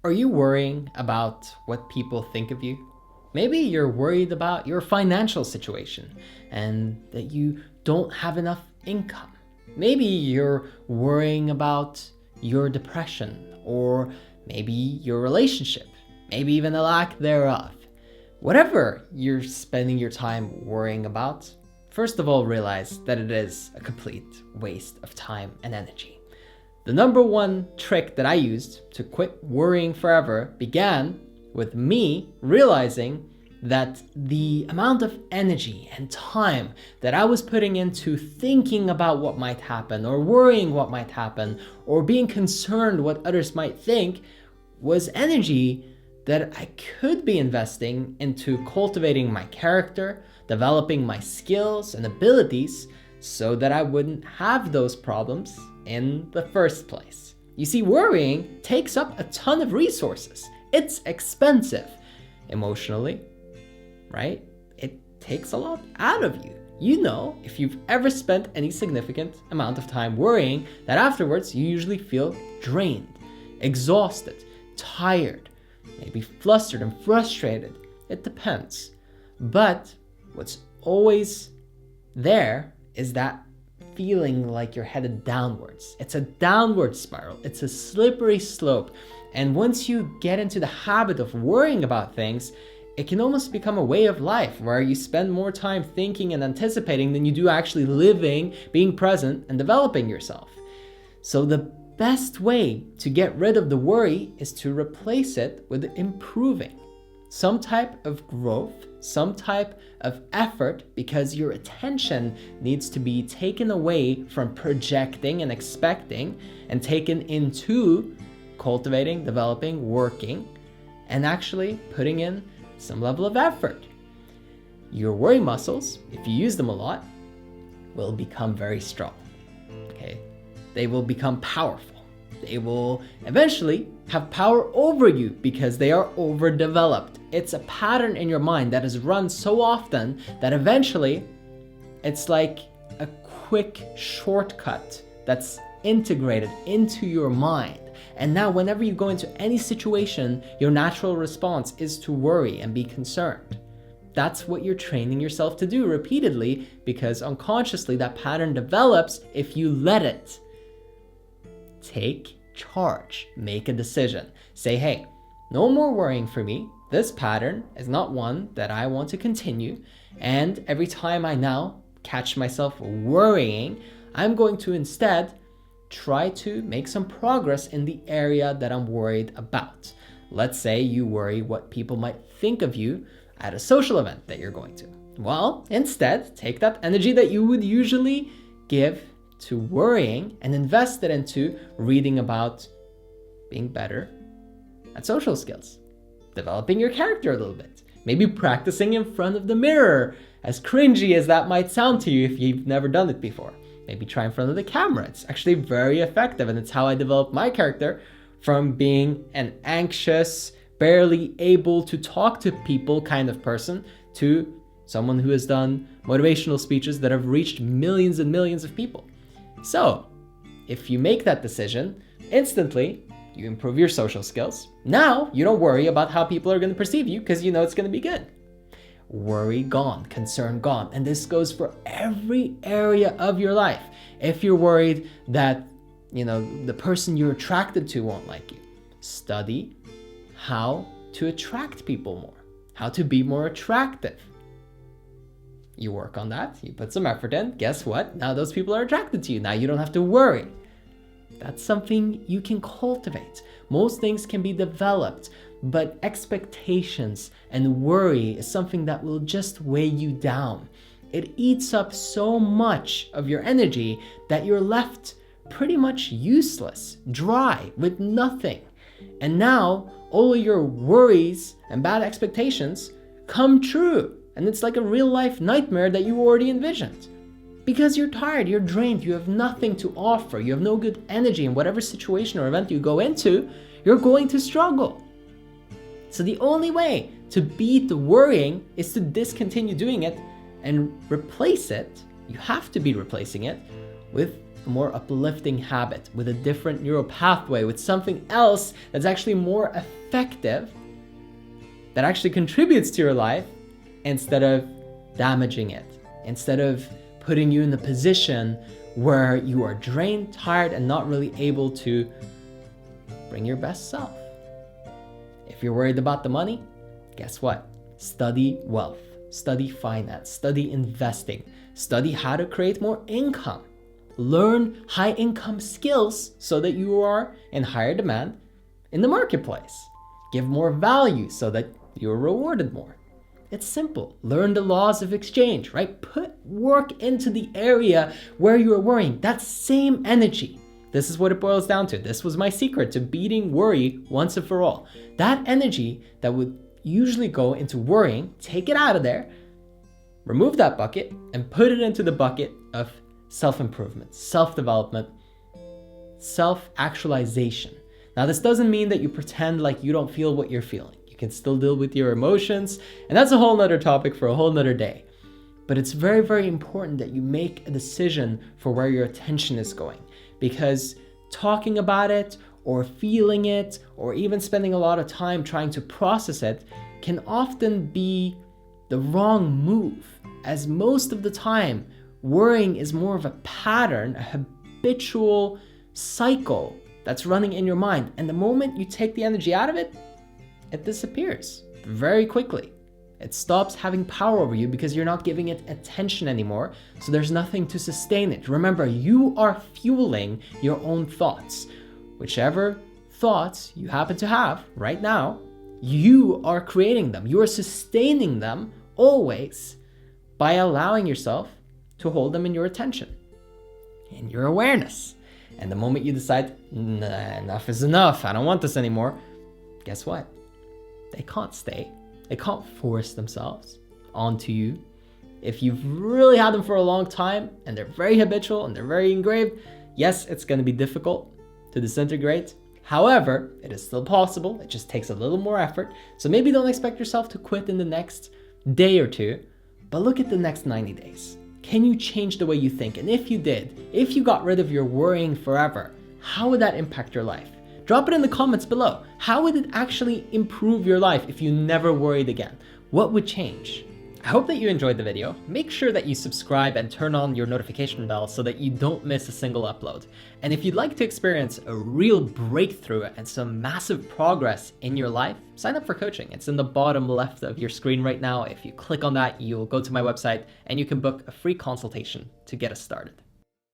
Are you worrying about what people think of you? Maybe you're worried about your financial situation and that you don't have enough income. Maybe you're worrying about your depression, or maybe your relationship, maybe even the lack thereof. Whatever you're spending your time worrying about, first of all, realize that it is a complete waste of time and energy. The number one trick that I used to quit worrying forever began with me realizing that the amount of energy and time that I was putting into thinking about what might happen, or worrying what might happen, or being concerned what others might think was energy that I could be investing into cultivating my character, developing my skills and abilities so that I wouldn't have those problems in the first place. You see, worrying takes up a ton of resources. It's expensive emotionally, right? It takes a lot out of you. You know, if you've ever spent any significant amount of time worrying, that afterwards you usually feel drained, exhausted, tired, maybe flustered and frustrated. It depends. But what's always there is that feeling like you're headed downwards. It's a downward spiral. It's a slippery slope. And once you get into the habit of worrying about things, it can almost become a way of life where you spend more time thinking and anticipating than you do actually living, being present, and developing yourself. So the best way to get rid of the worry is to replace it with improving. Some type of growth, some type of effort, because your attention needs to be taken away from projecting and expecting and taken into cultivating, developing, working, and actually putting in some level of effort. Your worry muscles, if you use them a lot, will become very strong. Okay? They will become powerful. They will eventually have power over you because they are overdeveloped. It's a pattern in your mind that is run so often that eventually it's like a quick shortcut that's integrated into your mind. And now whenever you go into any situation, your natural response is to worry and be concerned. That's what you're training yourself to do repeatedly, because unconsciously that pattern develops if you let it. Take charge. Make a decision. Say, hey, no more worrying for me. This pattern is not one that I want to continue. And every time I now catch myself worrying, I'm going to instead try to make some progress in the area that I'm worried about. Let's say you worry what people might think of you at a social event that you're going to. Well, instead, take that energy that you would usually give to worrying and invest it into reading about being better at social skills, developing your character a little bit, maybe practicing in front of the mirror, as cringy as that might sound to you if you've never done it before. Maybe try in front of the camera. It's actually very effective, and it's how I developed my character from being an anxious, barely able to talk to people kind of person to someone who has done motivational speeches that have reached millions and millions of people. So, if you make that decision, instantly you improve your social skills. Now, you don't worry about how people are going to perceive you because you know it's going to be good. Worry gone, concern gone. And this goes for every area of your life. If you're worried that, the person you're attracted to won't like you, study how to attract people more, how to be more attractive. You work on that, you put some effort in, guess what? Now those people are attracted to you. Now you don't have to worry. That's something you can cultivate. Most things can be developed, but expectations and worry is something that will just weigh you down. It eats up so much of your energy that you're left pretty much useless, dry, with nothing. And now all of your worries and bad expectations come true. And it's like a real life nightmare that you already envisioned. Because you're tired, you're drained, you have nothing to offer, you have no good energy in whatever situation or event you go into, you're going to struggle. So the only way to beat the worrying is to discontinue doing it and replace it. You have to be replacing it with a more uplifting habit with a different neural pathway, with something else that's actually more effective, that actually contributes to your life instead of damaging it, instead of putting you in the position where you are drained, tired, and not really able to bring your best self. If you're worried about the money, guess what? Study wealth, study finance, study investing, study how to create more income. Learn high income skills so that you are in higher demand in the marketplace. Give more value so that you're rewarded more. It's simple. Learn the laws of exchange, right? Put work into the area where you are worrying. That same energy. This is what it boils down to. This was my secret to beating worry once and for all. That energy that would usually go into worrying, take it out of there, remove that bucket, and put it into the bucket of self-improvement, self-development, self-actualization. Now, this doesn't mean that you pretend like you don't feel what you're feeling. You can still deal with your emotions, and that's a whole nother topic for a whole nother day. But it's very, very important that you make a decision for where your attention is going, because talking about it or feeling it or even spending a lot of time trying to process it can often be the wrong move, as most of the time worrying is more of a pattern, a habitual cycle that's running in your mind. And the moment you take the energy out of it, it disappears very quickly. It stops having power over you because you're not giving it attention anymore. So there's nothing to sustain it. Remember, you are fueling your own thoughts. Whichever thoughts you happen to have right now, you are creating them. You are sustaining them always by allowing yourself to hold them in your attention, in your awareness. And the moment you decide, nah, enough is enough, I don't want this anymore, guess what? They can't stay. They can't force themselves onto you. If you've really had them for a long time and they're very habitual and they're very engraved, yes, it's going to be difficult to disintegrate. However, it is still possible. It just takes a little more effort. So maybe don't expect yourself to quit in the next day or two, but look at the next 90 days. Can you change the way you think? And if you did, if you got rid of your worrying forever, how would that impact your life? Drop it in the comments below. How would it actually improve your life if you never worried again? What would change? I hope that you enjoyed the video. Make sure that you subscribe and turn on your notification bell so that you don't miss a single upload. And if you'd like to experience a real breakthrough and some massive progress in your life, sign up for coaching. It's in the bottom left of your screen right now. If you click on that, you'll go to my website and you can book a free consultation to get us started.